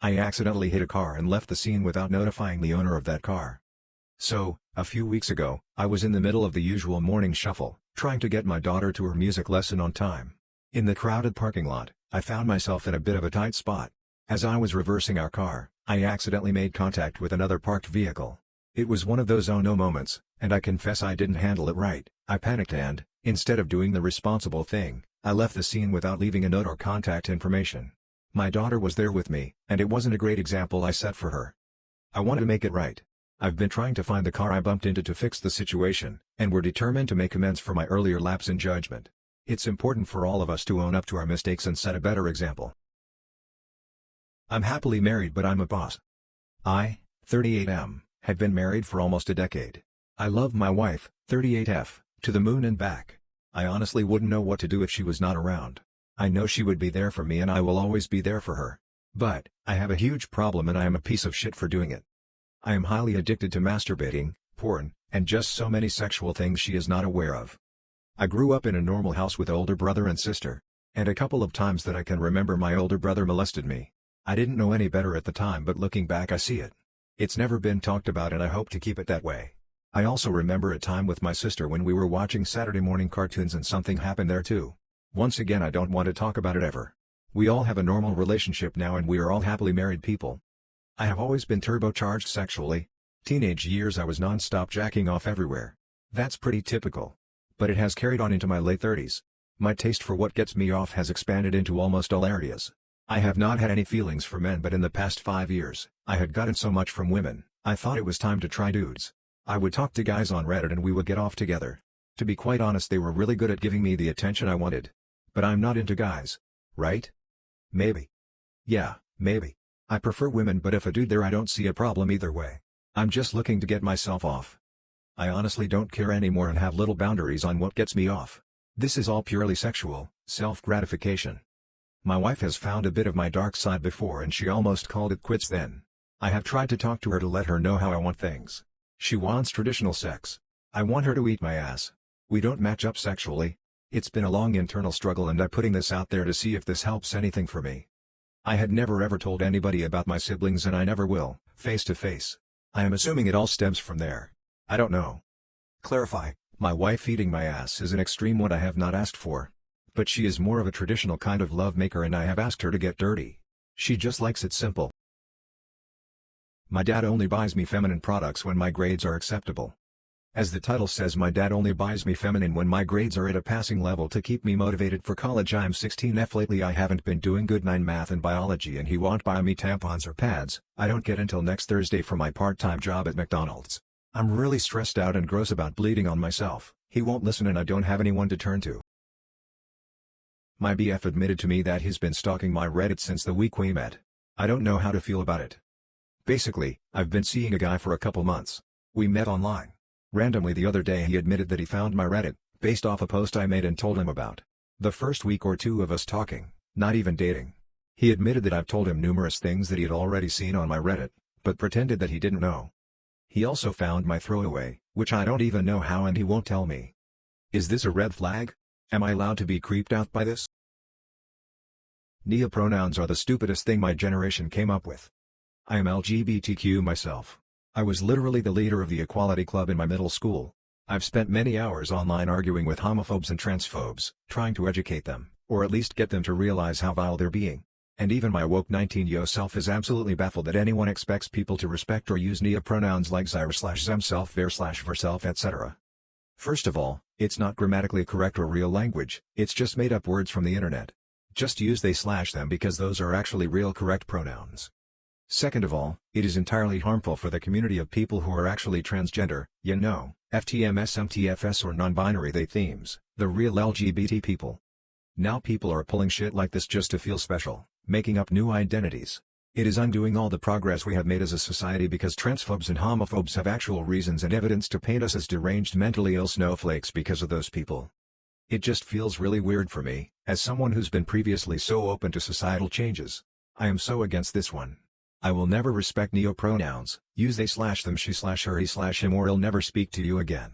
I accidentally hit a car and left the scene without notifying the owner of that car. So, a few weeks ago, I was in the middle of the usual morning shuffle, trying to get my daughter to her music lesson on time. In the crowded parking lot, I found myself in a bit of a tight spot. As I was reversing our car, I accidentally made contact with another parked vehicle. It was one of those oh no moments, and I confess I didn't handle it right. I panicked and, instead of doing the responsible thing, I left the scene without leaving a note or contact information. My daughter was there with me, and it wasn't a great example I set for her. I wanted to make it right. I've been trying to find the car I bumped into to fix the situation, and we're determined to make amends for my earlier lapse in judgment. It's important for all of us to own up to our mistakes and set a better example. I'm happily married, but I'm a boss. I, 38M, have been married for almost a decade. I love my wife, 38F, to the moon and back. I honestly wouldn't know what to do if she was not around. I know she would be there for me and I will always be there for her. But, I have a huge problem and I am a piece of shit for doing it. I am highly addicted to masturbating, porn, and just so many sexual things she is not aware of. I grew up in a normal house with older brother and sister. And a couple of times that I can remember my older brother molested me. I didn't know any better at the time, but looking back I see it. It's never been talked about and I hope to keep it that way. I also remember a time with my sister when we were watching Saturday morning cartoons and something happened there too. Once again, I don't want to talk about it ever. We all have a normal relationship now and we are all happily married people. I have always been turbocharged sexually. Teenage years I was non-stop jacking off everywhere. That's pretty typical. But it has carried on into my late 30s. My taste for what gets me off has expanded into almost all areas. I have not had any feelings for men, but in the past 5 years, I had gotten so much from women, I thought it was time to try dudes. I would talk to guys on Reddit and we would get off together. To be quite honest, they were really good at giving me the attention I wanted. But I'm not into guys. Right? Maybe. Yeah, maybe. I prefer women, but if a dude there, I don't see a problem either way. I'm just looking to get myself off. I honestly don't care anymore and have little boundaries on what gets me off. This is all purely sexual, self-gratification. My wife has found a bit of my dark side before and she almost called it quits then. I have tried to talk to her to let her know how I want things. She wants traditional sex. I want her to eat my ass. We don't match up sexually. It's been a long internal struggle and I'm putting this out there to see if this helps anything for me. I had never ever told anybody about my siblings and I never will, face to face. I am assuming it all stems from there. I don't know. Clarify, my wife eating my ass is an extreme one I have not asked for. But she is more of a traditional kind of lovemaker and I have asked her to get dirty. She just likes it simple. My dad only buys me feminine products when my grades are acceptable. As the title says, my dad only buys me feminine when my grades are at a passing level to keep me motivated for college. I'm 16F. Lately I haven't been doing good 9 math and biology and he won't buy me tampons or pads. I don't get until next Thursday for my part-time job at McDonald's. I'm really stressed out and gross about bleeding on myself. He won't listen and I don't have anyone to turn to. My BF admitted to me that he's been stalking my Reddit since the week we met. I don't know how to feel about it. Basically, I've been seeing a guy for a couple months. We met online. Randomly the other day he admitted that he found my Reddit, based off a post I made and told him about. The first week or two of us talking, not even dating. He admitted that I've told him numerous things that he had already seen on my Reddit, but pretended that he didn't know. He also found my throwaway, which I don't even know how, and he won't tell me. Is this a red flag? Am I allowed to be creeped out by this? Neopronouns are the stupidest thing my generation came up with. I am LGBTQ myself. I was literally the leader of the Equality Club in my middle school. I've spent many hours online arguing with homophobes and transphobes, trying to educate them, or at least get them to realize how vile they're being. And even my woke 19-yo self is absolutely baffled that anyone expects people to respect or use neopronouns like zyr/them self ver/verself etc. First of all, it's not grammatically correct or real language, it's just made up words from the internet. Just use they/them because those are actually real correct pronouns. Second of all, it is entirely harmful for the community of people who are actually transgender, you know, FTMS, MTFS or non-binary they themes, the real LGBT people. Now people are pulling shit like this just to feel special, making up new identities. It is undoing all the progress we have made as a society because transphobes and homophobes have actual reasons and evidence to paint us as deranged mentally ill snowflakes because of those people. It just feels really weird for me, as someone who's been previously so open to societal changes. I am so against this one. I will never respect neopronouns, use they/them, she/her, he/him, or I'll never speak to you again.